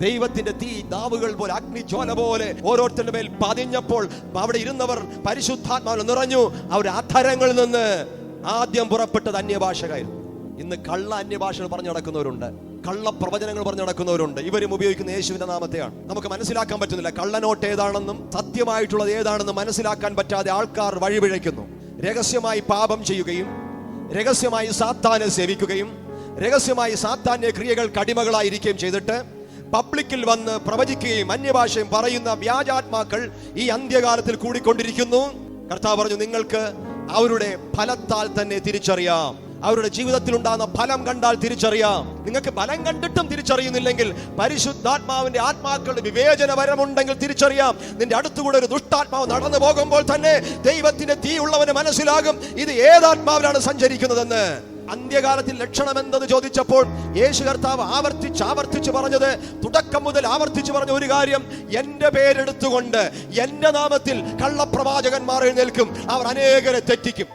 ദൈവത്തിന്റെ തീ നാവുകൾ പോലെ അഗ്നിജ്വാല പോലെ ഓരോരുത്തരുടെ മേൽ പതിഞ്ഞപ്പോൾ അവിടെ ഇരുന്നവർ പരിശുദ്ധാത്മാവിൽ നിറഞ്ഞു. അവരുടെ അധരങ്ങളിൽ നിന്ന് ആദ്യം പുറപ്പെട്ടത് അന്യഭാഷകായിരുന്നു. ഇന്ന് കള്ള അന്യഭാഷകൾ പറഞ്ഞു നടക്കുന്നവരുണ്ട്, കള്ള പ്രവചനങ്ങൾ പറഞ്ഞു നടക്കുന്നവരുണ്ട്. ഇവരും ഉപയോഗിക്കുന്ന യേശുവിന്റെ നാമത്തെയാണ്. നമുക്ക് മനസ്സിലാക്കാൻ പറ്റുന്നില്ല കള്ളനോട്ട് ഏതാണെന്നും സത്യമായിട്ടുള്ളത് ഏതാണെന്നും മനസ്സിലാക്കാൻ പറ്റാതെ ആൾക്കാർ വഴിപിഴയ്ക്കുന്നു. രഹസ്യമായി പാപം ചെയ്യുകയും രഹസ്യമായി സാത്താനെ സേവിക്കുകയും രഹസ്യമായി സാത്താന്റെ ക്രിയകൾക്ക് അടിമകളായിരിക്കുകയും ചെയ്തിട്ട് പബ്ലിക്കിൽ വന്ന് പ്രവചിക്കുകയും അന്യഭാഷയും പറയുന്ന വ്യാജാത്മാക്കൾ ഈ അന്ത്യകാലത്തിൽ കൂടിക്കൊണ്ടിരിക്കുന്നു. കർത്താവ് പറഞ്ഞു, നിങ്ങൾക്ക് അവരുടെ ഫലത്താൽ തന്നെ തിരിച്ചറിയാം. അവരുടെ ജീവിതത്തിൽ ഉണ്ടാകുന്ന ഫലം കണ്ടാൽ തിരിച്ചറിയാം. നിങ്ങൾക്ക് ഫലം കണ്ടിട്ടും തിരിച്ചറിയുന്നില്ലെങ്കിൽ പരിശുദ്ധാത്മാവിന്റെ ആത്മാക്കളുടെ വിവേചനപരമുണ്ടെങ്കിൽ തിരിച്ചറിയാം. നിന്റെ അടുത്തുകൂടെ ഒരു ദുഷ്ടാത്മാവ് നടന്നു പോകുമ്പോൾ തന്നെ ദൈവത്തിന്റെ തീ ഉള്ളവന് മനസ്സിലാകും ഇത് ഏതാത്മാവിലാണ് സഞ്ചരിക്കുന്നതെന്ന്. അന്ത്യകാലത്തിൽ ലക്ഷണം എന്തെന്ന് ചോദിച്ചപ്പോൾ യേശു കർത്താവ് ആവർത്തിച്ച് പറഞ്ഞത്, തുടക്കം മുതൽ ആവർത്തിച്ച് പറഞ്ഞ ഒരു കാര്യം, എന്റെ പേരെടുത്തുകൊണ്ട് എന്റെ നാമത്തിൽ കള്ളപ്രവാചകന്മാർ എഴുന്നേൽക്കും, അവർ അനേകരെ തെറ്റിക്കും.